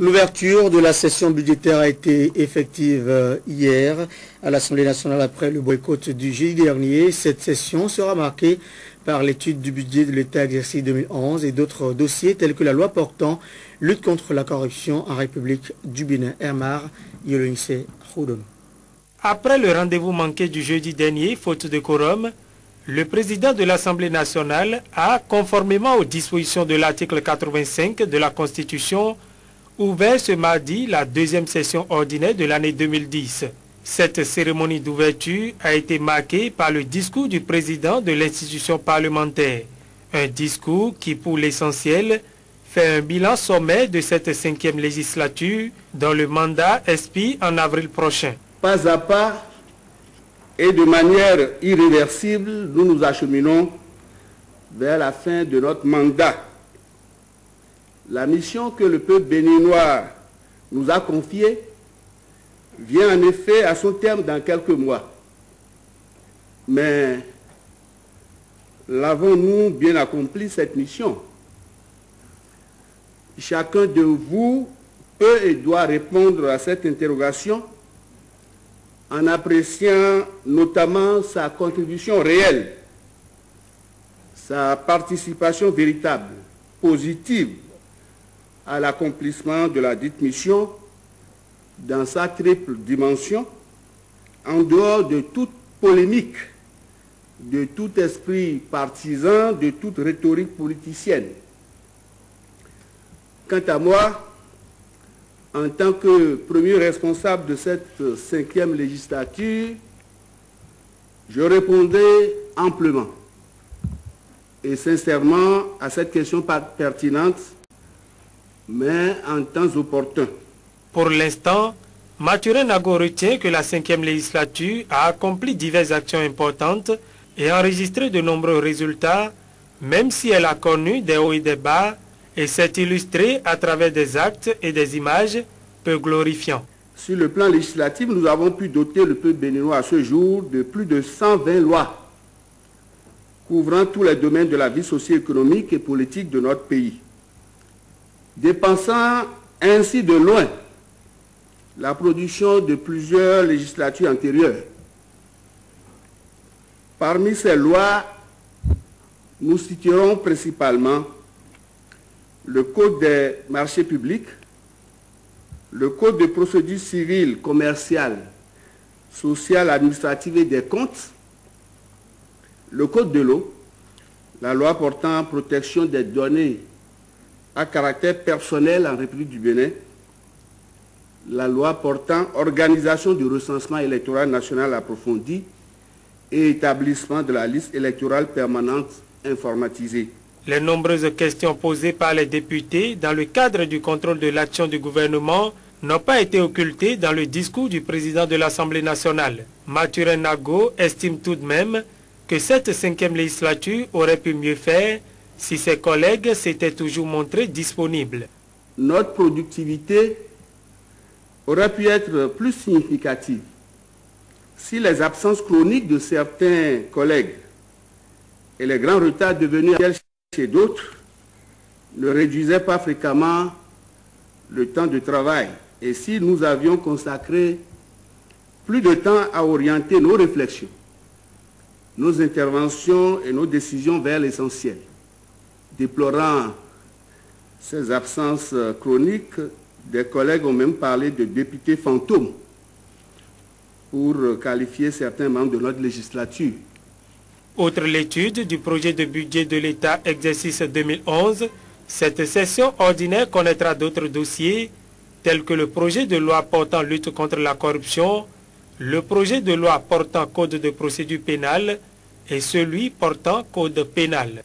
L'ouverture de la session budgétaire a été effective hier à l'Assemblée nationale après le boycott du jeudi dernier. Cette session sera marquée par l'étude du budget de l'État exercice 2011 et d'autres dossiers tels que la loi portant lutte contre la corruption en République du Bénin. Hermar Yoloinse Khoudon. Après le rendez-vous manqué du jeudi dernier, faute de quorum, le président de l'Assemblée nationale a, conformément aux dispositions de l'article 85 de la Constitution, ouvert ce mardi la deuxième session ordinaire de l'année 2010. Cette cérémonie d'ouverture a été marquée par le discours du président de l'institution parlementaire. Un discours qui, pour l'essentiel, fait un bilan sommaire de cette 5e législature dont le mandat expire en avril prochain. Pas à pas et de manière irréversible, nous nous acheminons vers la fin de notre mandat. La mission que le peuple béninois nous a confiée vient en effet à son terme dans quelques mois. Mais l'avons-nous bien accompli cette mission? Chacun de vous peut et doit répondre à cette interrogation en appréciant notamment sa contribution réelle, sa participation véritable, positive à l'accomplissement de la dite mission dans sa triple dimension, en dehors de toute polémique, de tout esprit partisan, de toute rhétorique politicienne. Quant à moi, en tant que premier responsable de cette 5e législature, je répondrai amplement et sincèrement à cette question pertinente, mais en temps opportun. Pour l'instant, Mathurin Nago retient que la 5e législature a accompli diverses actions importantes et enregistré de nombreux résultats, même si elle a connu des hauts et des bas, et s'est illustrée à travers des actes et des images peu glorifiants. Sur le plan législatif, nous avons pu doter le peuple béninois à ce jour de plus de 120 lois couvrant tous les domaines de la vie socio-économique et politique de notre pays, dépensant ainsi de loin la production de plusieurs législatures antérieures. Parmi ces lois, nous citerons principalement le Code des marchés publics, le Code de procédure civile, commerciale, sociale, administrative et des comptes, le Code de l'eau, la loi portant protection des données à caractère personnel en République du Bénin, la loi portant organisation du recensement électoral national approfondi et établissement de la liste électorale permanente informatisée. Les nombreuses questions posées par les députés dans le cadre du contrôle de l'action du gouvernement n'ont pas été occultées dans le discours du président de l'Assemblée nationale. Mathurin Nago estime tout de même que cette 5e législature aurait pu mieux faire si ses collègues s'étaient toujours montrés disponibles. Notre productivité aurait pu être plus significative si les absences chroniques de certains collègues et les grands retards devenus chez d'autres ne réduisaient pas fréquemment le temps de travail et si nous avions consacré plus de temps à orienter nos réflexions, nos interventions et nos décisions vers l'essentiel. Déplorant ces absences chroniques, des collègues ont même parlé de députés fantômes pour qualifier certains membres de notre législature. Outre l'étude du projet de budget de l'État exercice 2011, cette session ordinaire connaîtra d'autres dossiers tels que le projet de loi portant lutte contre la corruption, le projet de loi portant code de procédure pénale et celui portant code pénal.